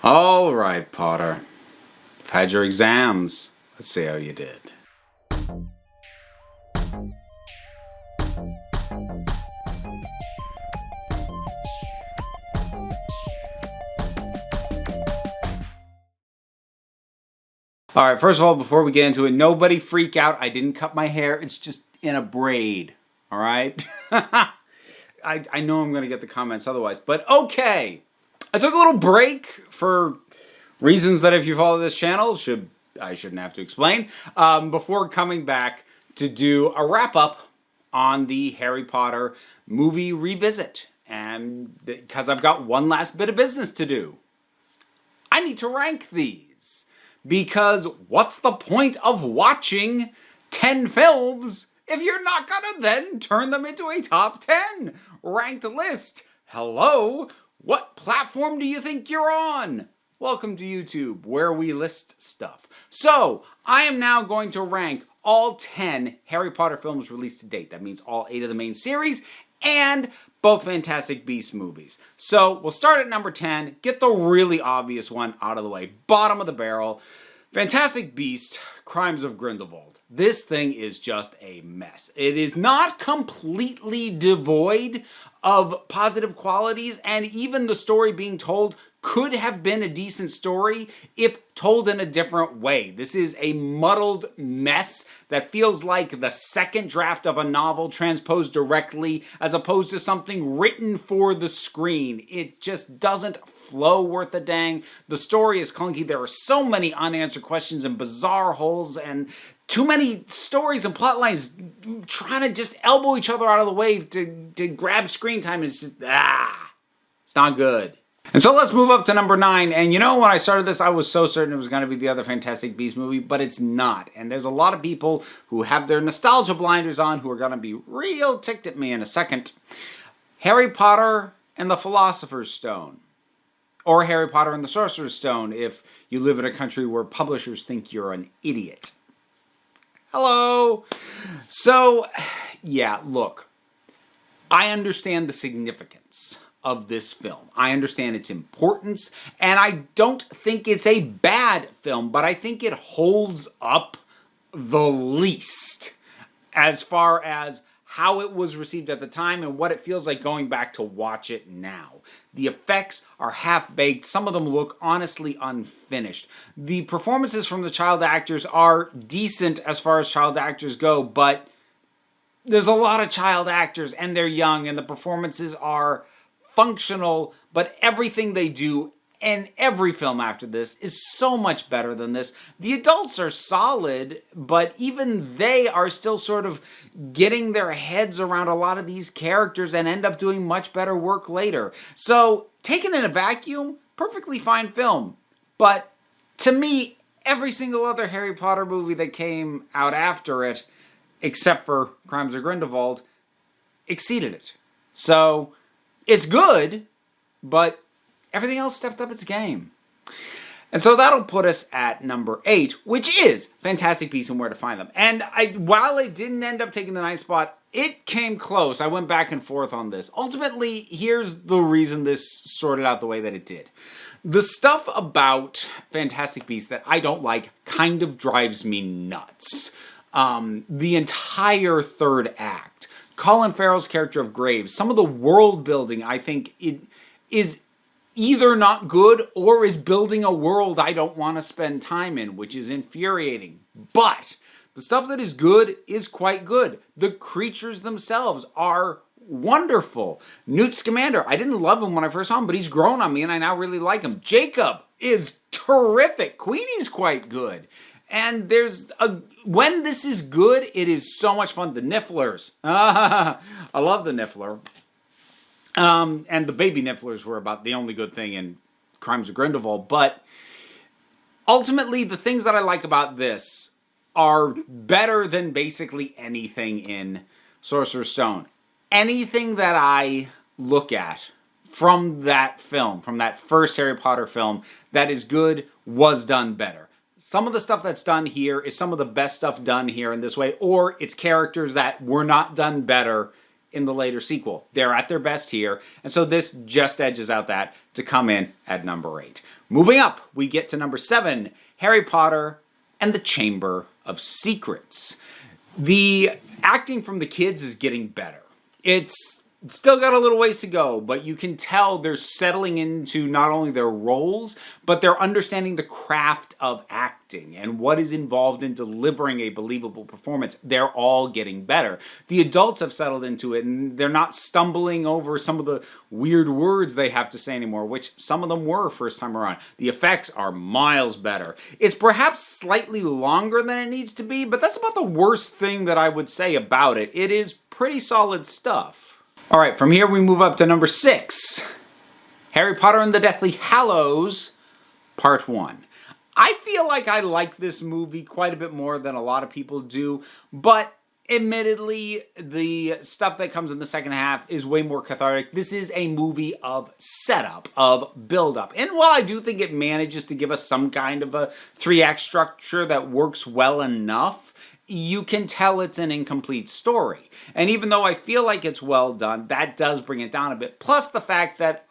All right, Potter. You've had your exams. Let's see how you did. All right, first of all, before we get into it, nobody freak out. I didn't cut my hair. It's just in a braid, all right? I know I'm going to get the comments otherwise, but okay. I took a little break for reasons that if you follow this channel, I shouldn't have to explain, before coming back to do a wrap-up on the Harry Potter movie revisit. And because I've got one last bit of business to do. I need to rank these. Because what's the point of watching 10 films if you're not gonna then turn them into a top 10 ranked list? Hello? What platform do you think you're on? Welcome to YouTube, where we list stuff. So, I am now going to rank all 10 Harry Potter films released to date. That means all 8 of the main series and both Fantastic Beasts movies. So, we'll start at number 10, get the really obvious one out of the way. Bottom of the barrel, Fantastic Beasts, Crimes of Grindelwald. This thing is just a mess. It is not completely devoid of positive qualities, and even the story being told could have been a decent story if told in a different way. This is a muddled mess that feels like the second draft of a novel transposed directly as opposed to something written for the screen. It just doesn't flow worth a dang. The story is clunky. There are so many unanswered questions and bizarre holes and too many stories and plot lines trying to just elbow each other out of the way to grab screen time. It's just, it's not good. And so let's move up to number 9. And you know, when I started this, I was so certain it was going to be the other Fantastic Beasts movie, but it's not. And there's a lot of people who have their nostalgia blinders on who are going to be real ticked at me in a second. Harry Potter and the Philosopher's Stone. Or Harry Potter and the Sorcerer's Stone if you live in a country where publishers think you're an idiot. Hello! So, yeah, look. I understand the significance of this film. I understand its importance, and I don't think it's a bad film, but I think it holds up the least as far as how it was received at the time and what it feels like going back to watch it now. The effects are half-baked. Some of them look honestly unfinished. The performances from the child actors are decent as far as child actors go, but there's a lot of child actors and they're young and the performances are functional, but everything they do in every film after this is so much better than this. The adults are solid, but even they are still sort of getting their heads around a lot of these characters and end up doing much better work later. So, taken in a vacuum, perfectly fine film. But to me, every single other Harry Potter movie that came out after it, except for Crimes of Grindelwald, exceeded it. So, it's good, but everything else stepped up its game. And so that'll put us at number 8, which is Fantastic Beasts and Where to Find Them. And while it didn't end up taking the 9th spot, it came close. I went back and forth on this. Ultimately, here's the reason this sorted out the way that it did. The stuff about Fantastic Beasts that I don't like kind of drives me nuts. The entire third act, Colin Farrell's character of Graves, some of the world building, I think it is either not good or is building a world I don't want to spend time in, which is infuriating. But the stuff that is good is quite good. The creatures themselves are wonderful. Newt Scamander, I didn't love him when I first saw him, but he's grown on me and I now really like him. Jacob is terrific. Queenie's quite good. And when this is good, it is so much fun. The Nifflers. I love the Niffler. And the baby Nifflers were about the only good thing in Crimes of Grindelwald. But ultimately, the things that I like about this are better than basically anything in Sorcerer's Stone. Anything that I look at from that film, from that first Harry Potter film, that is good, was done better. Some of the stuff that's done here is some of the best stuff done here in this way, or it's characters that were not done better in the later sequel. They're at their best here, and so this just edges out that to come in at number 8. Moving up, we get to number 7, Harry Potter and the Chamber of Secrets. The acting from the kids is getting better. It's still got a little ways to go, but you can tell they're settling into not only their roles, but they're understanding the craft of acting and what is involved in delivering a believable performance. They're all getting better. The adults have settled into it, and they're not stumbling over some of the weird words they have to say anymore, which some of them were first time around. The effects are miles better. It's perhaps slightly longer than it needs to be, but that's about the worst thing that I would say about it. It is pretty solid stuff. All right, from here we move up to number 6, Harry Potter and the Deathly Hallows, Part 1. I feel like I like this movie quite a bit more than a lot of people do, but admittedly, the stuff that comes in the second half is way more cathartic. This is a movie of setup, of build-up. And while I do think it manages to give us some kind of a 3-act structure that works well enough, you can tell it's an incomplete story. And even though I feel like it's well done, that does bring it down a bit. Plus the fact that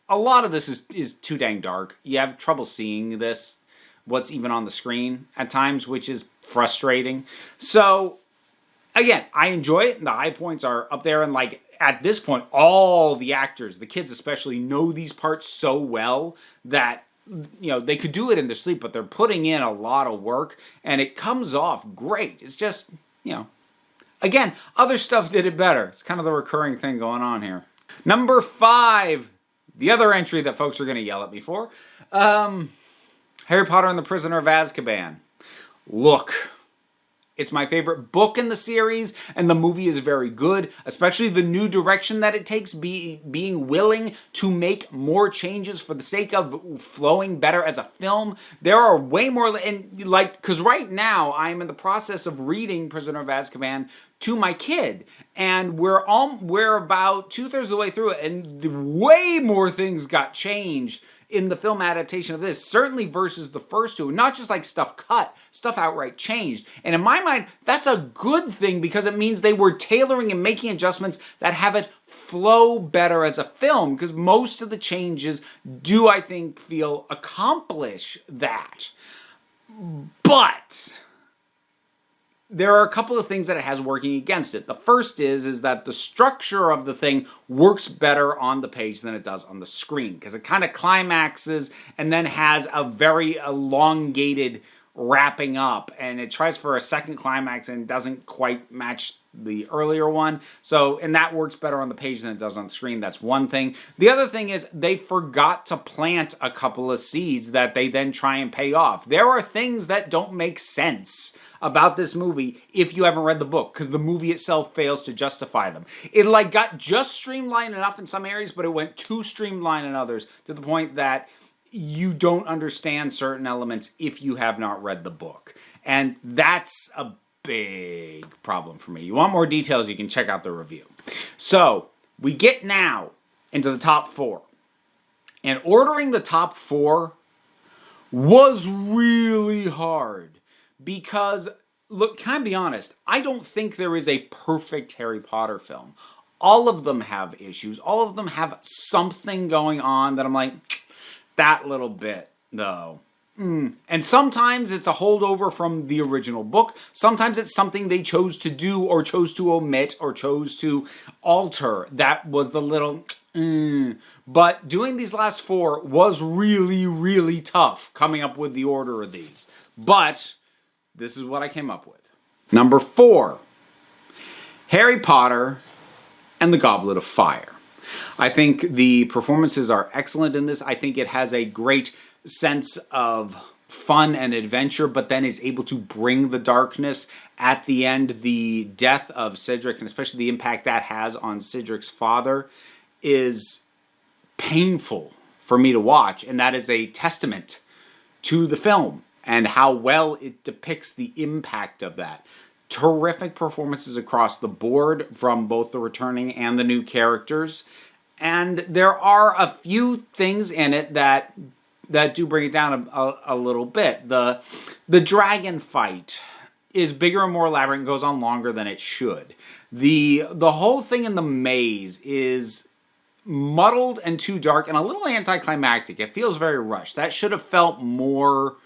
a lot of this is too dang dark. You have trouble seeing this, what's even on the screen at times, which is frustrating. So, again, I enjoy it, and the high points are up there, and like, at this point, all the actors, the kids especially, know these parts so well that they could do it in their sleep, but they're putting in a lot of work, and it comes off great. It's just, again, other stuff did it better. It's kind of the recurring thing going on here. Number 5, the other entry that folks are going to yell at me for, Harry Potter and the Prisoner of Azkaban. Look, it's my favorite book in the series, and the movie is very good, especially the new direction that it takes, being willing to make more changes for the sake of flowing better as a film. There are way more, and because right now I'm in the process of reading Prisoner of Azkaban to my kid, and we're about 2/3 of the way through it, and way more things got changed in the film adaptation of this, certainly versus the first two. Not just like stuff cut, stuff outright changed. And in my mind, that's a good thing because it means they were tailoring and making adjustments that have it flow better as a film, because most of the changes do, I think, accomplish that. But there are a couple of things that it has working against it. The first is that the structure of the thing works better on the page than it does on the screen, because it kind of climaxes and then has a very elongated wrapping up, and it tries for a second climax and doesn't quite match the earlier one. And that works better on the page than it does on the screen. That's one thing. The other thing is they forgot to plant a couple of seeds that they then try and pay off. There are things that don't make sense about this movie if you haven't read the book, because the movie itself fails to justify them. It got just streamlined enough in some areas, but it went too streamlined in others, to the point that you don't understand certain elements if you have not read the book. And that's a big problem for me. You want more details, you can check out the review. So, we get now into the top 4. And ordering the top 4 was really hard. Because, look, can I be honest? I don't think there is a perfect Harry Potter film. All of them have issues. All of them have something going on that I'm like, that little bit, though. And sometimes it's a holdover from the original book. Sometimes it's something they chose to do, or chose to omit, or chose to alter. That was the little But doing these last 4 was really, really tough, coming up with the order of these. But this is what I came up with. Number 4, Harry Potter and the Goblet of Fire. I think the performances are excellent in this. I think it has a great sense of fun and adventure, but then is able to bring the darkness at the end. The death of Cedric, and especially the impact that has on Cedric's father, is painful for me to watch, and that is a testament to the film and how well it depicts the impact of that. Terrific performances across the board from both the returning and the new characters. And there are a few things in it that do bring it down a little bit. The dragon fight is bigger and more elaborate and goes on longer than it should. The whole thing in the maze is muddled and too dark and a little anticlimactic. It feels very rushed. That should have felt more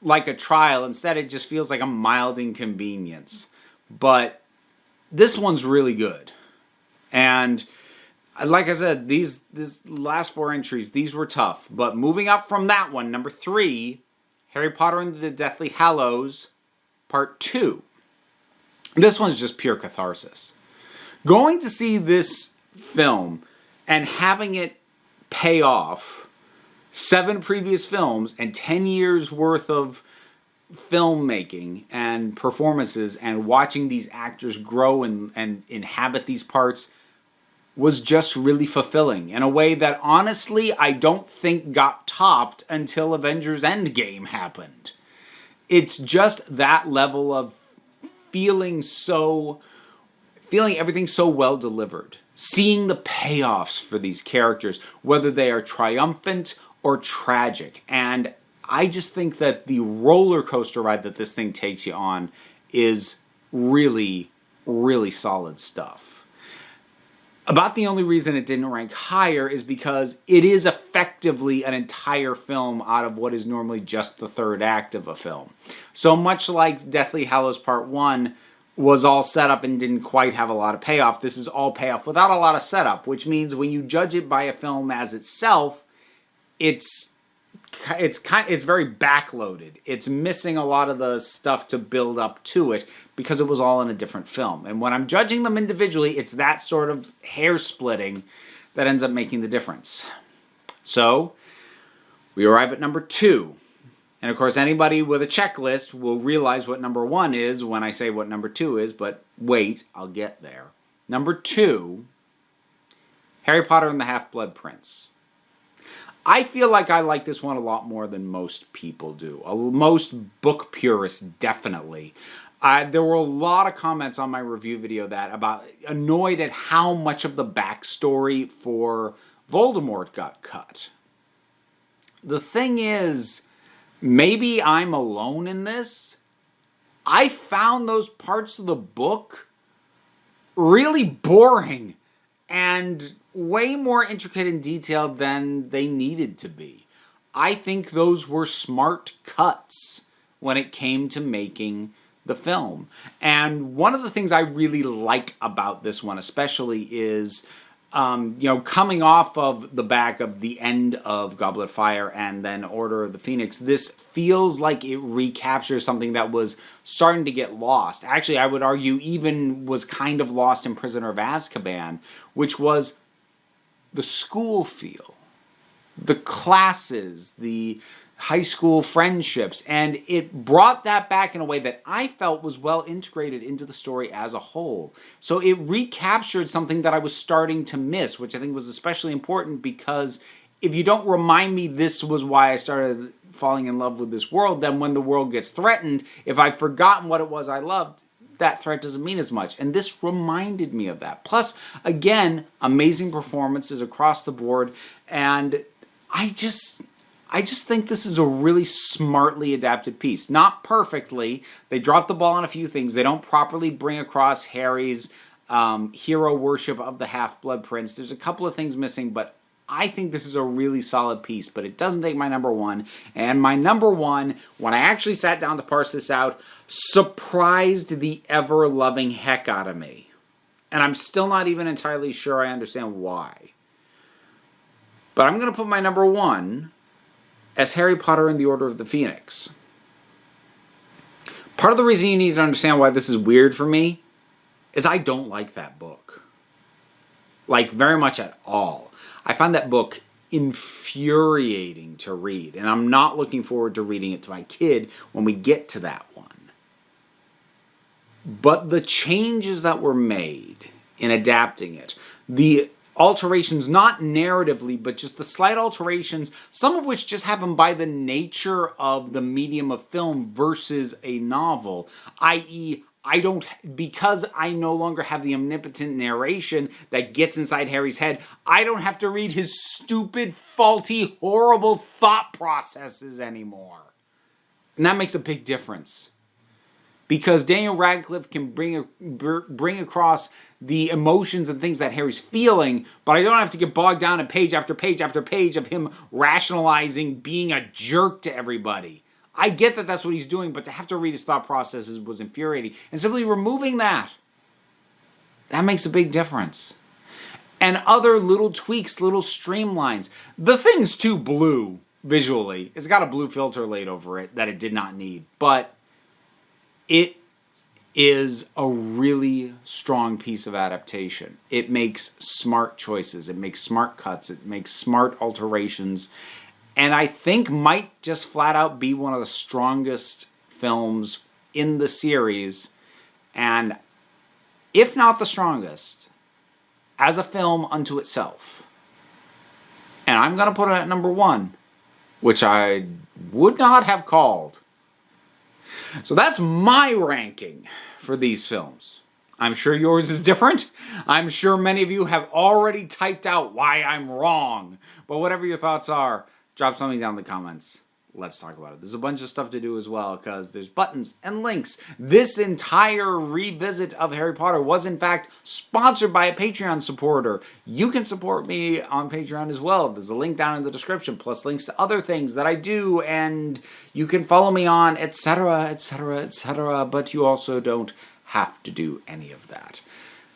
like a trial. Instead, it just feels like a mild inconvenience. But this one's really good. And like I said, these last 4 entries, these were tough. But moving up from that one, number 3, Harry Potter and the Deathly Hallows, Part 2. This one's just pure catharsis. Going to see this film and having it pay off 7 previous films and 10 years worth of filmmaking and performances and watching these actors grow and inhabit these parts was just really fulfilling in a way that honestly I don't think got topped until Avengers Endgame happened. It's just that level of feeling everything so well delivered. Seeing the payoffs for these characters, whether they are triumphant or tragic. And I just think that the roller coaster ride that this thing takes you on is really, really solid stuff. About the only reason it didn't rank higher is because it is effectively an entire film out of what is normally just the third act of a film. So much like Deathly Hallows Part 1 was all set up and didn't quite have a lot of payoff, this is all payoff without a lot of setup, which means when you judge it by a film as itself, it's very backloaded. It's missing a lot of the stuff to build up to it because it was all in a different film. And when I'm judging them individually, it's that sort of hair splitting that ends up making the difference. So we arrive at number 2. And of course, anybody with a checklist will realize what number 1 is when I say what number 2 is, but wait, I'll get there. Number 2, Harry Potter and the Half-Blood Prince. I feel like I like this one a lot more than most people do. Most book purists, definitely. There were a lot of comments on my review video about annoyed at how much of the backstory for Voldemort got cut. The thing is, maybe I'm alone in this. I found those parts of the book really boring and way more intricate and detailed than they needed to be. I think those were smart cuts when it came to making the film. And one of the things I really like about this one especially is, coming off of the back of the end of Goblet of Fire and then Order of the Phoenix, this feels like it recaptures something that was starting to get lost. Actually, I would argue even was kind of lost in Prisoner of Azkaban, which was the school feel, the classes, the high school friendships, and it brought that back in a way that I felt was well integrated into the story as a whole. So it recaptured something that I was starting to miss, which I think was especially important because if you don't remind me this was why I started falling in love with this world, then when the world gets threatened, if I've forgotten what it was I loved, that threat doesn't mean as much. And this reminded me of that. Plus, again, amazing performances across the board, and I just think this is a really smartly adapted piece. Not perfectly. They drop the ball on a few things. They don't properly bring across Harry's hero worship of the Half-Blood Prince. There's a couple of things missing, but I think this is a really solid piece, but it doesn't take my number 1. And my number 1, when I actually sat down to parse this out, surprised the ever-loving heck out of me. And I'm still not even entirely sure I understand why. But I'm going to put my number 1 as Harry Potter and the Order of the Phoenix. Part of the reason you need to understand why this is weird for me is I don't like that book. Like, very much at all. I find that book infuriating to read, and I'm not looking forward to reading it to my kid when we get to that one. But the changes that were made in adapting it, the alterations, not narratively, but just the slight alterations, some of which just happen by the nature of the medium of film versus a novel, i.e., because I no longer have the omnipotent narration that gets inside Harry's head, I don't have to read his stupid, faulty, horrible thought processes anymore. And that makes a big difference. because Daniel Radcliffe can bring across the emotions and things that Harry's feeling, but I don't have to get bogged down in page after page after page of him rationalizing being a jerk to everybody. I get that that's what he's doing, but to have to read his thought processes was infuriating. And simply removing that makes a big difference. And other little tweaks, little streamlines. The thing's too blue visually. It's got a blue filter laid over it that it did not need. But it is a really strong piece of adaptation. It makes smart choices. It makes smart cuts. It makes smart alterations. And I think might just flat out be one of the strongest films in the series. And if not the strongest, as a film unto itself. And I'm going to put it at number 1, which I would not have called. So that's my ranking for these films. I'm sure yours is different. I'm sure many of you have already typed out why I'm wrong. But whatever your thoughts are, drop something down in the comments. Let's talk about it. There's a bunch of stuff to do as well, because there's buttons and links. This entire revisit of Harry Potter was in fact sponsored by a Patreon supporter. You can support me on Patreon as well. There's a link down in the description, plus links to other things that I do, and you can follow me on, etc., etc., etc., but you also don't have to do any of that.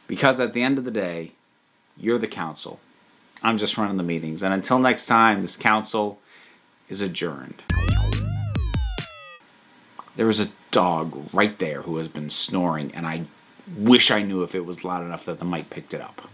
Because at the end of the day, you're the council. I'm just running the meetings, and until next time, this council is adjourned. There is a dog right there who has been snoring, and I wish I knew if it was loud enough that the mic picked it up.